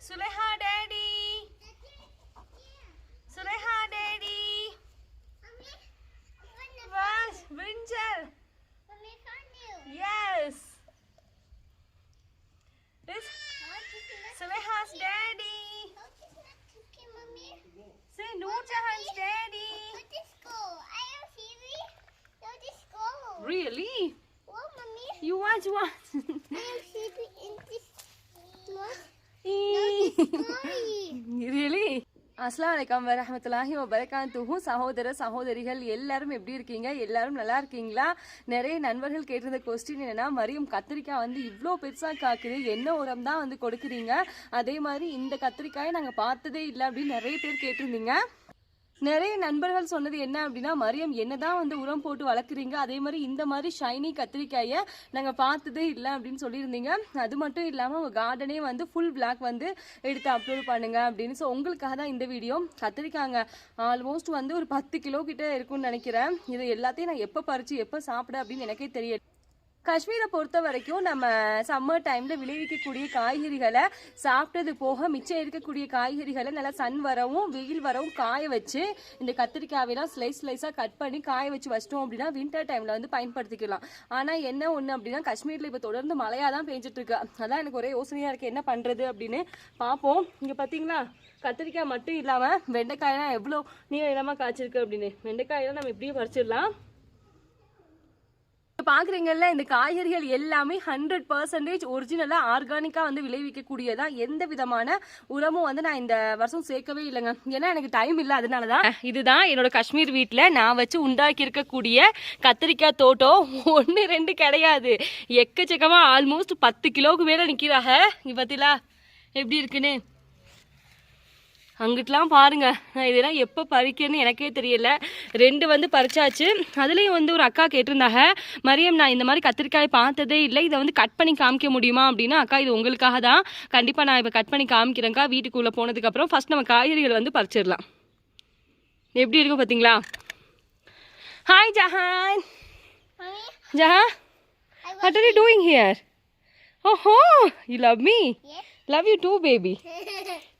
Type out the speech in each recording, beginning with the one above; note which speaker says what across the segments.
Speaker 1: Suleha daddy. Suleha daddy. What? Brinjal. Yes. This Suleha's daddy. Say Noor Jahan's daddy. Really? You watch what? Really? அஸ்ஸலாமு அலைக்கும் வரஹ்மத்துல்லாஹி வபரகாத்துஹு. சகோதர சகோதரிகள் எல்லாரும் எப்படி இருக்கீங்க? எல்லாரும் நல்லா இருக்கீங்களா? நிறைய நண்பர்கள் கேட்டிருந்த கொஸ்டின் என்னன்னா, மரியம் கத்திரிக்காய் வந்து இவ்வளோ பெருசாக காக்குது, என்ன உரம் தான் வந்து கொடுக்குறீங்க? அதே மாதிரி இந்த கத்திரிக்காயை நாங்கள் பார்த்ததே இல்லை அப்படின்னு நிறைய பேர் கேட்டிருந்தீங்க. நிறைய நண்பர்கள் சொன்னது என்ன அப்படின்னா, மரியம் என்னதான் வந்து உரம் போட்டு வளர்க்குறீங்க, அதே மாதிரி இந்த மாதிரி ஷைனி கத்திரிக்காயை நாங்கள் பார்த்ததே இல்லை அப்படின்னு சொல்லியிருந்தீங்க. அது மட்டும் இல்லாமல் உங்கள் கார்டனே வந்து ஃபுல் பிளாக் வந்து எடுத்து அப்லோட் பண்ணுங்க அப்படின்னு. ஸோ உங்களுக்காக தான் இந்த வீடியோ. கத்திரிக்காங்க ஆல்மோஸ்ட் வந்து ஒரு 10 கிலோ கிட்ட இருக்குன்னு நினைக்கிறேன். இது எல்லாத்தையும் நான் எப்போ பறித்து எப்போ சாப்பிட அப்படின்னு எனக்கே தெரியல. காஷ்மீரை பொறுத்த வரைக்கும் நம்ம சம்மர் டைமில் விளைவிக்கக்கூடிய காய்கறிகளை சாப்பிட்டது போக மிச்சம் இருக்கக்கூடிய காய்கறிகளை நல்லா சன் வரவும் வெயில் வரவும் காய வச்சு இந்த கத்திரிக்காயெல்லாம் ஸ்லைஸாக கட் பண்ணி காய வச்சு வச்சிட்டோம் அப்படின்னா வின்டர் டைமில் வந்து பயன்படுத்திக்கலாம். ஆனால் என்ன ஒன்று அப்படின்னா, காஷ்மீரில் இப்போ தொடர்ந்து மழையாக தான் பெஞ்சிட்டு இருக்கு. அதான் எனக்கு ஒரே யோசனையாக இருக்குது, என்ன பண்ணுறது அப்படின்னு பார்ப்போம். இங்கே பார்த்தீங்களா, கத்திரிக்காய் மட்டும் இல்லாமல் வெண்டைக்காயெல்லாம் எவ்வளோ நீளமாக காய்ச்சிருக்கு அப்படின்னு. வெண்டைக்காயெல்லாம் நம்ம எப்படியும் பறிச்சிடலாம். பார்க்குறீங்கல்ல, இந்த காய்கறிகள் எல்லாமே 100% ஒரிஜினலாக ஆர்கானிக்காக வந்து விளைவிக்கக்கூடியதான். எந்த விதமான உரமும் வந்து நான் இந்த வருஷம் சேர்க்கவே இல்லைங்க, ஏன்னா எனக்கு டைம் இல்லை. அதனால தான் இதுதான் என்னோட காஷ்மீர் வீட்டில் நான் வச்சு உண்டாக்கி இருக்கக்கூடிய கத்திரிக்காய் தோட்டம். 1 2 கிடையாது, எக்கச்சக்கமாக ஆல்மோஸ்ட் 10 கிலோவுக்கு மேலே நிற்கிறாங்க. இப்போ பார்த்தீங்களா எப்படி இருக்குன்னு? அங்கிட்டலாம் பாருங்க. நான் இதெல்லாம் எப்போ பறிக்கிறேன்னு எனக்கே தெரியல. 2 வந்து பறிச்சாச்சு. அதுலேயும் வந்து ஒரு அக்கா கேட்டிருந்தாங்க, மரியம் நான் இந்த மாதிரி கத்திரிக்காய் பார்த்ததே இல்லை, இதை வந்து கட் பண்ணி காமிக்க முடியுமா அப்படின்னா. அக்கா இது உங்களுக்காக தான், கண்டிப்பாக நான் இப்போ கட் பண்ணி காமிக்கிறேங்க்கா. வீட்டுக்குள்ளே போனதுக்கப்புறம் ஃபர்ஸ்ட் நம்ம காய்கறிகள் வந்து பறிச்சிடலாம். எப்படி இருக்கும் பார்த்தீங்களா? Hi Jahan. Jahan, what are you doing here? Oh, you love me? Love you too, baby.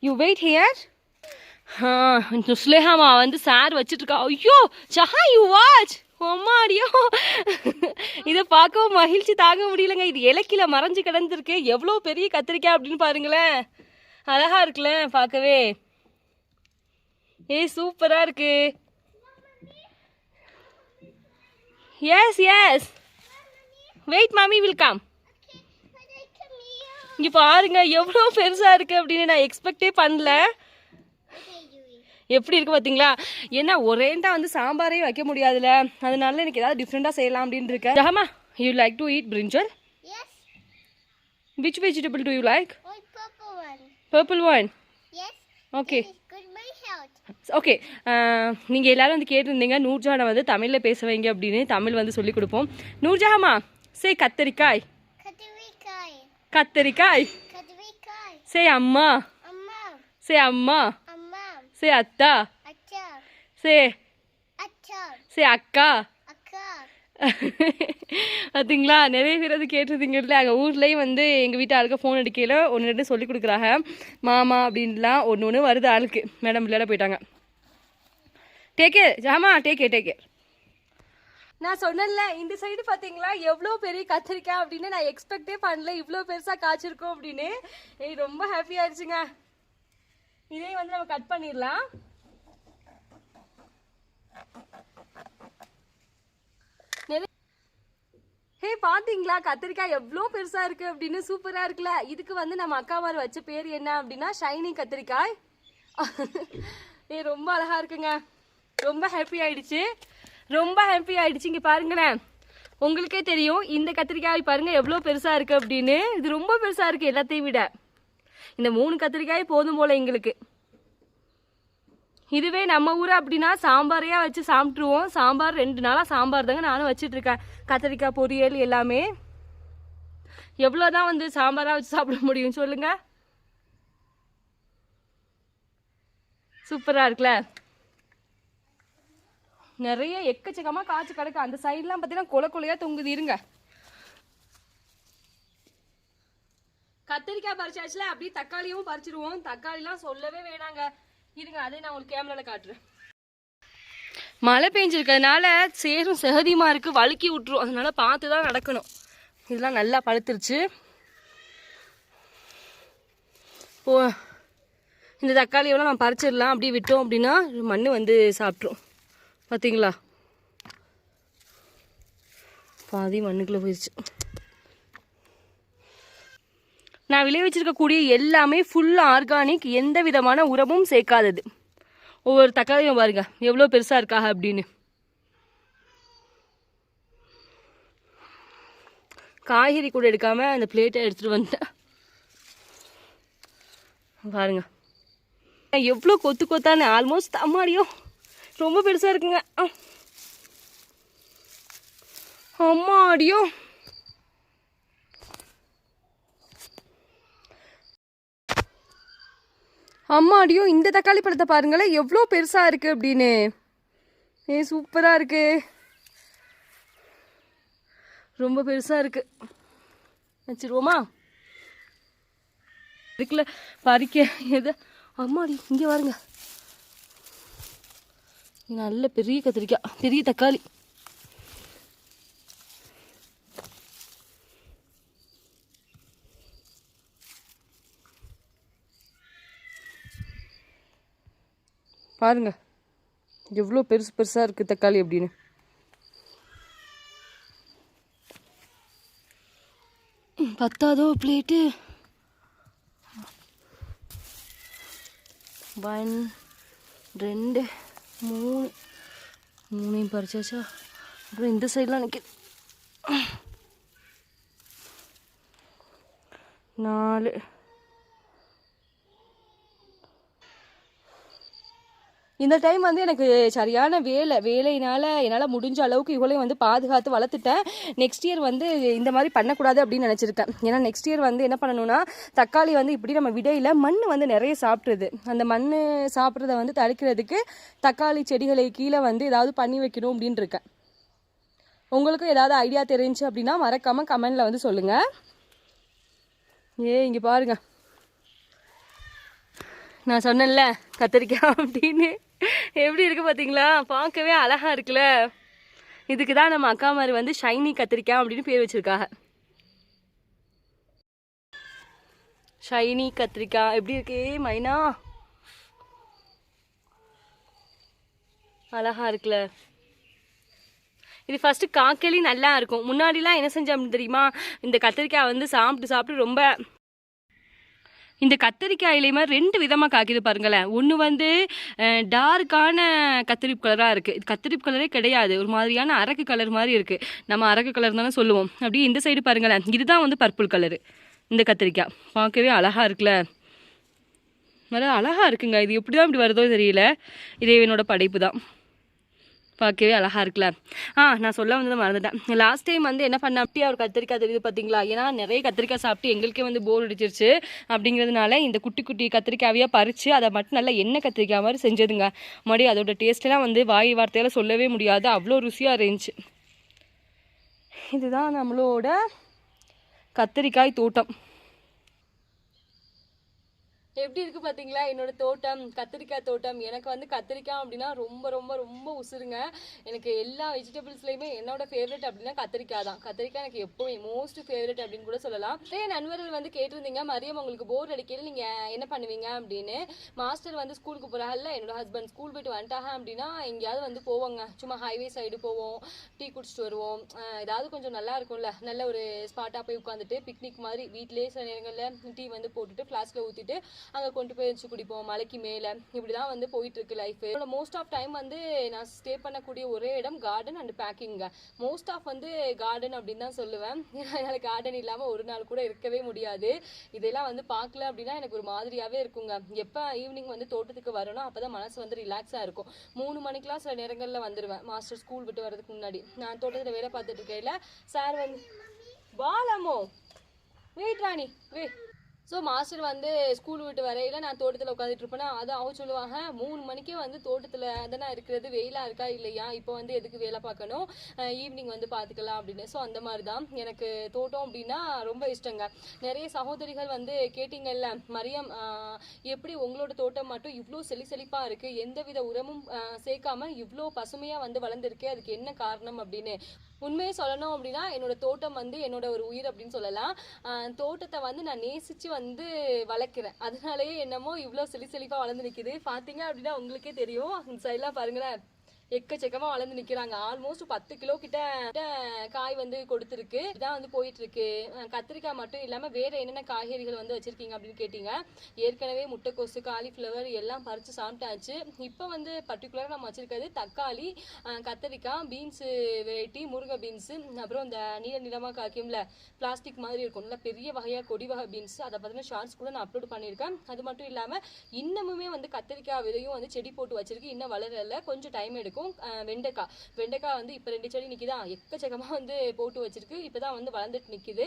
Speaker 1: You wait here. சுலேஹாமா வந்து சார் வச்சுட்டு இருக்கா. ஐயோ ஜஹா, யூ வாட்ச். அம்மாடியோ, இதை பார்க்கவும் மகிழ்ச்சி தாங்க முடியலங்க. இது இலக்கில மறைஞ்சு கிடந்திருக்கு. எவ்வளோ பெரிய கத்திரிக்காய் அப்படின்னு பாருங்களேன். அழகா இருக்குல்ல பார்க்கவே. சூப்பரா இருக்கு. எஸ் எஸ், வெயிட், மாமி வில் கம். இங்க பாருங்க எவ்வளோ பெருசா இருக்கு அப்படின்னு நான் எக்ஸ்பெக்டே பண்ணல. எப்படி இருக்கு பார்த்தீங்களா? ஏன்னா ஒரேண்டா வந்து சாம்பாரே வைக்க முடியாதுல்ல, அதனால எனக்கு ஏதாவது டிஃப்ரெண்டாக செய்யலாம் அப்படின்னு இருக்கேன். ஜஹமா, you like to eat brinjal?
Speaker 2: Yes.
Speaker 1: Which vegetable do you like?
Speaker 2: Purple one.
Speaker 1: Purple one.
Speaker 2: Yes.
Speaker 1: Okay.
Speaker 2: It is good for health.
Speaker 1: Okay, நீங்கள் எல்லாரும் வந்து கேட்டிருந்தீங்க நூர்ஜஹானை வந்து தமிழில் பேச வைங்க அப்படின்னு. தமிழ் வந்து சொல்லி கொடுப்போம். நூர்ஜஹாமா, சே கத்தரிக்காய்.
Speaker 2: Katarikaay.
Speaker 1: கத்தரிக்காய்.
Speaker 2: Katarikaay.
Speaker 1: சே அம்மா.
Speaker 2: Amma.
Speaker 1: சே அம்மா.
Speaker 2: Amma.
Speaker 1: சே அத்தா.
Speaker 2: Acha.
Speaker 1: சே
Speaker 2: Acha.
Speaker 1: சே அக்கா.
Speaker 2: Akka.
Speaker 1: பார்த்தீங்களா, நிறைய பேர் அது கேட்டிருந்தீங்கல்ல. அங்கே ஊர்லேயும் வந்து எங்கள் வீட்டு ஆளுக்கு ஃபோன் அடிக்கையில் 1 2 சொல்லி கொடுக்குறாங்க. மாமா அப்படின்லாம் ஒன்று வருது ஆளுக்கு. மேடம் விளையாட போயிட்டாங்க. டேக் கேர் ஜாமா, டேக் கேர். நான் சொன்னேன்ல, இந்த சைடு பார்த்தீங்களா எவ்வளோ பெரிய கத்திரிக்காய் அப்படின்னு. நான் எக்ஸ்பெக்டே பண்ணல இவ்வளோ பெருசாக காய்ச்சிருக்கோம் அப்படின்னு. ரொம்ப ஹாப்பி ஆயிடுச்சுங்க. இதே வந்து நம்ம கட் பண்ணிடலாம். பாத்தீங்களா கத்திரிக்காய் எவ்வளோ பெருசா இருக்கு அப்படின்னு. சூப்பரா இருக்குல்ல. இதுக்கு வந்து நம்ம அக்காமார் வச்ச பேர் என்ன அப்படின்னா ஷைனி கத்திரிக்காய். ரொம்ப அழகா இருக்குங்க. ரொம்ப ஹாப்பி ஆயிடுச்சு, ரொம்ப ஹாப்பி ஆயிடுச்சு. இங்க பாருங்களேன், உங்களுக்கே தெரியும் இந்த கத்திரிக்காய் பாருங்க எவ்வளோ பெருசா இருக்கு அப்படின்னு. இது ரொம்ப பெருசா இருக்கு எல்லாத்தையும் விட. இந்த 3 கத்திரிக்காய் போதும் போல எங்களுக்கு. இதுவே நம்ம ஊர் அப்படின்னா சாம்பாரையா வச்சு சாப்பிட்ருவோம். சாம்பார் 2 நாளாக சாம்பார் தாங்க நானும் வச்சுட்டு இருக்கேன். கத்திரிக்காய் பொரியல் எல்லாமே. எவ்வளோதான் வந்து சாம்பாராக வச்சு சாப்பிட முடியும் சொல்லுங்க. சூப்பராக இருக்குல்ல. நிறைய எக்கச்சக்கமாக காய்ச்சி கிடக்கு. அந்த சைட்லாம் பார்த்தீங்கன்னா கொலை கொலையாக தொங்குது. இருங்க, கத்திரிக்காய் பறிச்சாச்சுல, அப்படியே தக்காளியும் பறிச்சிருவோம். தக்காளிலாம் சொல்லவே வேணாங்க. இருங்க, அதே நான் உங்களுக்கு கேமரால காட்டுறேன். மழை பெஞ்சிருக்கிறதுனால சேரும் சகதியுமா இருக்கு, வழுக்கி விட்டுரும். அதனால பார்த்து தான் நடக்கணும். இதெல்லாம் நல்லா பழுத்துருச்சு. ஓ, இந்த தக்காளியெல்லாம் நம்ம பறிச்சிடலாம். அப்படி விட்டோம் அப்படின்னா மண் வந்து சாப்பிட்ரும். பார்த்தீங்களா, பாதி மண்ணுக்குள்ளே போயிடுச்சு. நான் விளைவிச்சிருக்கக்கூடிய எல்லாமே ஃபுல் ஆர்கானிக், எந்த விதமான உரமும் சேர்க்காதது. ஒவ்வொரு தக்காளியும் பாருங்க எவ்வளோ பெருசாக இருக்கா அப்படின்னு. காய்கறி கூட எடுக்காமல் அந்த பிளேட்டை எடுத்துகிட்டு வந்துட்டேன். பாருங்க எவ்வளோ கொத்து கொத்தானே, ஆல்மோஸ்ட் அம்மாடியோ ரொம்ப பெருசாக இருக்குங்க. அம்மாடியோ அம்மாடியோ இந்த தக்காளி பழத்தை பாருங்களேன் எவ்வளோ பெருசாக இருக்குது அப்படின்னு. சூப்பராக இருக்கு, ரொம்ப பெருசாக இருக்கு. வச்சிருவோமா? இருக்குல்ல பறிக்க எது. அம்மாடி இங்கே பாருங்க, நல்ல பெரிய கத்திரிக்காய், பெரிய தக்காளி. பாருங்க எவ்வளோ பெருசு பெருசாக இருக்குது தக்காளி அப்படின்னு. பத்தாதோ பிளேட்டு. 1 2 3 மூணையும் பறிச்சாச்சா? அப்புறம் இந்த சைட்லாம் நிற்கிது. 4. இந்த டைம் வந்து எனக்கு சரியான வேலையினால என்னால் முடிஞ்ச அளவுக்கு இவளையும் வந்து பாதுகாத்து வளர்த்துட்டேன். நெக்ஸ்ட் இயர் வந்து இந்த மாதிரி பண்ணக்கூடாது அப்படின்னு நினச்சிருக்கேன். ஏன்னா நெக்ஸ்ட் இயர் வந்து என்ன பண்ணணும்னா, தக்காளி வந்து இப்படி நம்ம விடையில் மண் வந்து நிறைய சாப்பிட்ருது. அந்த மண் சாப்பிட்றத வந்து தடுக்கிறதுக்கு தக்காளி செடிகளை கீழே வந்து ஏதாவது பண்ணி வைக்கணும் அப்படின்னு இருக்கேன். உங்களுக்கும் ஏதாவது ஐடியா தெரிஞ்சு அப்படின்னா மறக்காமல் கமெண்டில் வந்து சொல்லுங்கள். இங்கே பாருங்க, நான் சொன்னேன்ல கத்திரிக்காய் அப்படின்னு, எப்படி இருக்கு பார்த்தீங்களா? பார்க்கவே அழகா இருக்குல்ல. இதுக்கு தான் நம்ம அக்கா மாதிரி வந்து ஷைனி கத்திரிக்காய் அப்படின்னு பேர் வச்சிருக்காங்க. ஷைனி கத்திரிக்காய் எப்படி இருக்கு மைனா? அழகா இருக்குல்ல. இது ஃபர்ஸ்ட் காக்கலி நல்லா இருக்கும். முன்னாடிலாம் என்ன செஞ்சோம் அப்படின்னு தெரியுமா, இந்த கத்திரிக்காய் வந்து சாப்பிட்டு ரொம்ப, இந்த கத்திரிக்காயிலே மாதிரி 2 விதமாக காய்க்குது பாருங்களேன். ஒன்று வந்து டார்க்கான கத்திரிப்பு கலராக இருக்குது. இது கத்திரிப்பு கலரே கிடையாது, ஒரு மாதிரியான அரக்கு கலர் மாதிரி இருக்குது. நம்ம அரக்கு கலர் தானே சொல்லுவோம். அப்படியே இந்த சைடு பாருங்களேன், இதுதான் வந்து பர்பிள் கலரு. இந்த கத்திரிக்காய் பார்க்கவே அழகாக இருக்குல்ல, நல்லா அழகாக இருக்குங்க. இது எப்படி தான் இப்படி வருதோ தெரியல, இறைவனோட படைப்பு தான். பார்க்கவே அழகாக இருக்குல்ல. நான் சொல்ல வந்ததை மறந்துட்டேன். லாஸ்ட் டைம் வந்து என்ன பண்ண, அப்படியே ஒரு கத்திரிக்காய் தெரியுது பார்த்தீங்களா? ஏன்னா நிறைய கத்திரிக்காய் சாப்பிட்டு எங்களுக்கே வந்து போர் அடிச்சிருச்சு. அப்படிங்கிறதுனால இந்த குட்டி குட்டி கத்திரிக்காயாக பறித்து அதை மட்டும் நல்லா எண்ணெய் கத்திரிக்காய் மாதிரி செஞ்சதுங்க. மறுபடியும் அதோட டேஸ்ட்டெல்லாம் வந்து வாய் வார்த்தையால் சொல்லவே முடியாது, அவ்வளோ ருசியாக இருந்துச்சு. இதுதான் நம்மளோட கத்திரிக்காய் தோட்டம். எப்படி இருக்குது பார்த்தீங்களா என்னோட தோட்டம், கத்திரிக்காய் தோட்டம். எனக்கு வந்து கத்திரிக்காய் அப்படின்னா ரொம்ப ரொம்ப ரொம்ப உசுருங்க. எனக்கு எல்லா வெஜிடபிள்ஸ்லையுமே என்னோட ஃபேவரட் அப்படின்னா கத்திரிக்காய் தான். கத்திரிக்காய் எனக்கு எப்போவுமே மோஸ்ட் ஃபேவரட் அப்படின்னு கூட சொல்லலாம். நிறைய நண்பர்கள் வந்து கேட்டிருந்தீங்க, மரியம் உங்களுக்கு போர் அடிக்கையில் நீங்கள் என்ன பண்ணுவீங்க அப்படின்னு. மாஸ்டர் வந்து ஸ்கூலுக்கு போகிறாங்கல்ல, என்னோட ஹஸ்பண்ட் ஸ்கூல் போய்ட்டு வந்துட்டாங்க அப்படின்னா எங்கேயாவது வந்து போவாங்க. சும்மா ஹைவே சைடு போவோம், டீ குடிச்சிட்டு வருவோம். ஏதாவது கொஞ்சம் நல்லா இருக்கும்ல, நல்ல ஒரு ஸ்பாட்டாக போய் உட்காந்துட்டு பிக்னிக் மாதிரி வீட்டிலேயே சில நேரங்களில் டீ வந்து போட்டுட்டு ஃப்ளாஸ்கில் ஊற்றிட்டு அங்கே கொண்டு போய் வச்சு குடிப்போம், மலைக்கு மேலே. இப்படி தான் வந்து போயிட்டு இருக்கு லைஃப். என்னோட மோஸ்ட் ஆஃப் டைம் வந்து நான் ஸ்டே பண்ணக்கூடிய ஒரே இடம் கார்டன் அண்ட் பேக்கிங்க. மோஸ்ட் ஆஃப் வந்து கார்டன் அப்படின்னு தான் சொல்லுவேன். என்னால் கார்டன் இல்லாமல் ஒரு நாள் கூட இருக்கவே முடியாது. இதெல்லாம் வந்து பார்க்கல அப்படின்னா எனக்கு ஒரு மாதிரியாகவே இருக்குங்க. எப்போ ஈவினிங் வந்து தோட்டத்துக்கு வரணும் அப்போ தான் மனசு வந்து ரிலாக்ஸாக இருக்கும். 3 மணிக்கெலாம் சில நேரங்களில் வந்துடுவேன், மாஸ்டர் ஸ்கூல் விட்டு வரதுக்கு முன்னாடி. நான் தோட்டத்தில் வேலை பார்த்துட்டு இருக்கையில் சார் வந்து பாலமோ வெயிட் ராணி ஸோ மாஸ்டர் வந்து ஸ்கூல் விட்டு வரையில நான் தோட்டத்தில் உட்காந்துட்டு இருப்பேன்னா அது அவங்க சொல்லுவாங்க 3 மணிக்கே வந்து தோட்டத்தில் தானே இருக்கிறது, வெயிலாக இருக்கா இல்லையா, இப்போ வந்து எதுக்கு வேலை பார்க்கணும், ஈவினிங் வந்து பார்த்துக்கலாம் அப்படின்னு. ஸோ அந்த மாதிரி தான் எனக்கு தோட்டம் அப்படின்னா ரொம்ப இஷ்டங்க. நிறைய சகோதரிகள் வந்து கேட்டிங்கல்ல, மரியம் எப்படி உங்களோட தோட்டம் மட்டும் இவ்வளோ செழிப்பாக இருக்குது, எந்தவித உரமும் சேர்க்காம இவ்வளோ பசுமையாக வந்து வளர்ந்துருக்கு, அதுக்கு என்ன காரணம் அப்படின்னு. உண்மையை சொல்லணும் அப்படின்னா என்னோட தோட்டம் வந்து என்னோட ஒரு உயிர் அப்படின்னு சொல்லலாம். தோட்டத்தை வந்து நான் நேசிச்சு வந்து வளர்க்குறேன், அதனாலேயே என்னமோ இவ்வளோ செழிப்பாக வளர்ந்து நிற்கிது. பார்த்தீங்க அப்படின்னா உங்களுக்கே தெரியும், இந்த சைட்லாம் பாருங்களேன், எக்கச்சக்கமாக வளர்ந்து நிற்கிறாங்க. ஆல்மோஸ்ட் 10 கிலோ கிட்ட காய் வந்து கொடுத்துருக்கு. இதான் வந்து போயிட்டு இருக்கு. கத்திரிக்காய் மட்டும் இல்லாமல் வேற என்னென்ன காய்கறிகள் வந்து வச்சிருக்கீங்க அப்படின்னு கேட்டீங்க. ஏற்கனவே முட்டைக்கோசு, காலிஃப்ளவர் எல்லாம் பறித்து சாப்பிட்டாச்சு. இப்போ வந்து பர்டிகுலராக நம்ம வச்சிருக்கிறது தக்காளி, கத்திரிக்காய், பீன்ஸு வெரைட்டி, முருங்கை பீன்ஸு, அப்புறம் இந்த நீளமாக காய்க்கும்ல பிளாஸ்டிக் மாதிரி இருக்கும்ல பெரிய வகையாக கொடி வகை பீன்ஸ், அதை பற்றின ஷார்ட்ஸ் கூட நான் அப்லோட் பண்ணியிருக்கேன். அது மட்டும் இல்லாமல் இன்னமுமே வந்து கத்திரிக்காய் விதையும் வந்து செடி போட்டு வச்சிருக்கு, இன்னும் வளரல, கொஞ்சம் டைம் எடுக்கும். வெண்டைக்காய் வந்து இப்போ 2 செடி நிற்கிதா, எக்கச்சக்கமாக வந்து போட்டு வச்சிருக்கு, இப்போ தான் வந்து வளர்ந்துட்டு நிற்கிது.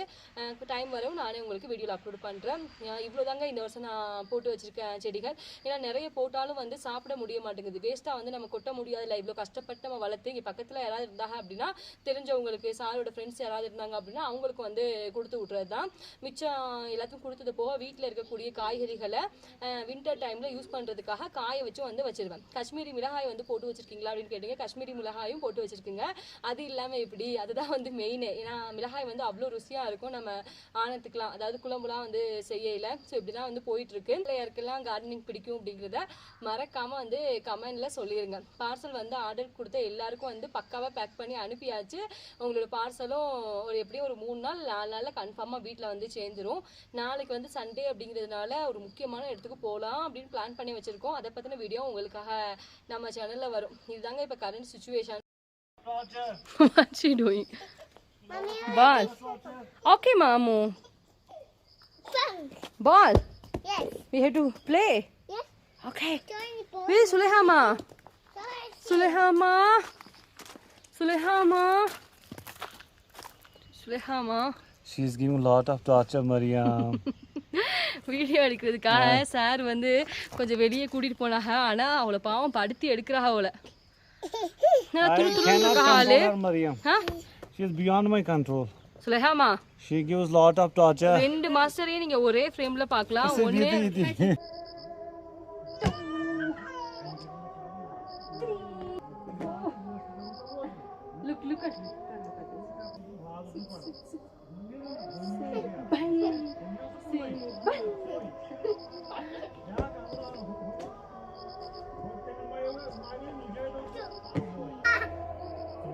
Speaker 1: டைம் வரவும் நானே உங்களுக்கு வீடியோவில் அப்லோட் பண்ணுறேன். இவ்வளோதாங்க இந்த வருஷம் நான் போட்டு வச்சிருக்கேன் செடிகள். ஏன்னா நிறைய போட்டாலும் வந்து சாப்பிட முடிய மாட்டேங்குது, வேஸ்ட்டாக வந்து நம்ம கொட்ட முடியாதுல்ல, இவ்வளோ கஷ்டப்பட்டு நம்ம வளர்த்து. இங்கே பக்கத்தில் யாராவது இருந்தாங்க அப்படின்னா, தெரிஞ்சவங்களுக்கு சாரோட ஃப்ரெண்ட்ஸ் யாராவது இருந்தாங்க அப்படின்னா அவங்களுக்கு வந்து கொடுத்து விட்றது தான். மிச்சம் எல்லாத்தையும் கொடுத்தது போக வீட்டில் இருக்கக்கூடிய காய்கறிகளை வின்டர் டைமில் யூஸ் பண்ணுறதுக்காக காய வச்சு வந்து வச்சிருவேன். காஷ்மீரி மிளகாய் வந்து போட்டு வச்சிருக்கீங்களா அப்படின்னு கேட்டீங்க. காஷ்மீரி மிளகாயும் போட்டு வச்சிருக்குங்க. அது இல்லாமல் எப்படி, அதுதான் வந்து மெயின். ஏன்னா மிளகாய் வந்து அவ்வளோ ருசியாக இருக்கும், நம்ம ஆனத்துக்கலாம் அதாவது குழம்புலாம் வந்து செய்யல. ஸோ இப்படி தான் வந்து போயிட்டு இருக்கு. யாருக்கெல்லாம் கார்டனிங் பிடிக்கும் அப்படிங்கிறத மறக்காம வந்து கமெண்ட்ல சொல்லிடுங்க. பார்சல் வந்து ஆர்டர் கொடுத்த எல்லாருக்கும் வந்து பக்காவாக பேக் பண்ணி அனுப்பியாச்சு. உங்களோட பார்சலும் எப்படியும் ஒரு 3 நாள் 4 நாளில் கன்ஃபார்மாக வீட்டில் வந்து சேர்ந்துரும். நாளைக்கு வந்து சண்டே அப்படிங்கிறதுனால ஒரு முக்கியமான இடத்துக்கு போகலாம் அப்படின்னு பிளான் பண்ணி வச்சிருக்கோம். அதை பற்றின வீடியோ உங்களுக்காக நம்ம சேனலில் வரும். இதுதாங்க இப்போ current situation. What's she doing? Ball. Okay, Mamu. Ball.
Speaker 2: Yes.
Speaker 1: We have to play.
Speaker 2: Yes.
Speaker 1: Okay.
Speaker 2: Join the ball.
Speaker 1: Where is Sulehama?
Speaker 2: Guys,
Speaker 1: Sulehama. Sulehama. Sulehama.
Speaker 3: She's giving a lot of torture, Mariam.
Speaker 1: Video எடுக்கிறதுக்காக sir வந்து கொஞ்சம் வெளியே கூட்டிட்டு போனாங்க. ஆனா அவளை பாவம் படுத்தி எடுக்கிறாங்க. அவளை
Speaker 3: I cannot control her, Mariam. She is beyond my control.
Speaker 1: சுலேஹாமா,
Speaker 3: She gives lot of torture.
Speaker 1: 2 மாஸ்டரையும் நீங்க ஒரே ஃப்ரேம்ல பார்க்கலாம். ஒண்ணு look at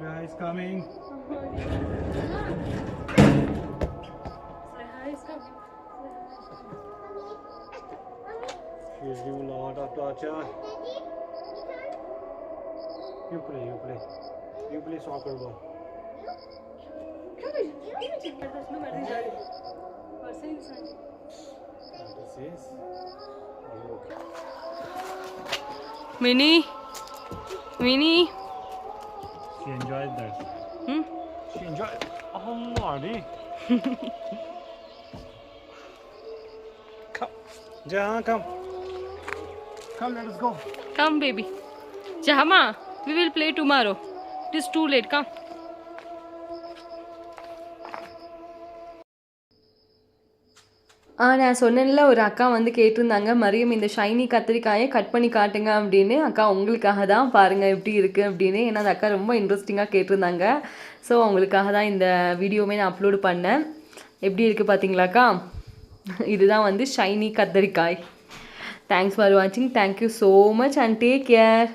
Speaker 3: Guys coming. She is giving lot of torture. You play soccer ball.
Speaker 1: Minnie.
Speaker 3: She enjoyed that. She enjoyed. Oh, Marty. Come, Jahan, come. Come, let us go.
Speaker 1: Come, baby. Jahama, we will play tomorrow. It is too late. Come. நான் சொன்னேன்ல, ஒரு அக்கா வந்து கேட்டிருந்தாங்க, மரியம் இந்த ஷைனி கத்திரிக்காயை cut பண்ணி காட்டுங்க அப்படின்னு. அக்கா உங்களுக்காக தான், பாருங்கள் எப்படி இருக்குது அப்படின்னு. ஏன்னா அந்த அக்கா ரொம்ப இன்ட்ரெஸ்டிங்காக கேட்டிருந்தாங்க. ஸோ அவங்களுக்காக தான் இந்த வீடியோவுமே நான் அப்லோடு பண்ணேன். எப்படி இருக்குது பார்த்தீங்களாக்கா? இதுதான் வந்து ஷைனி கத்திரிக்காய். தேங்க்ஸ் ஃபார் வாட்சிங். Thank you so much and take care.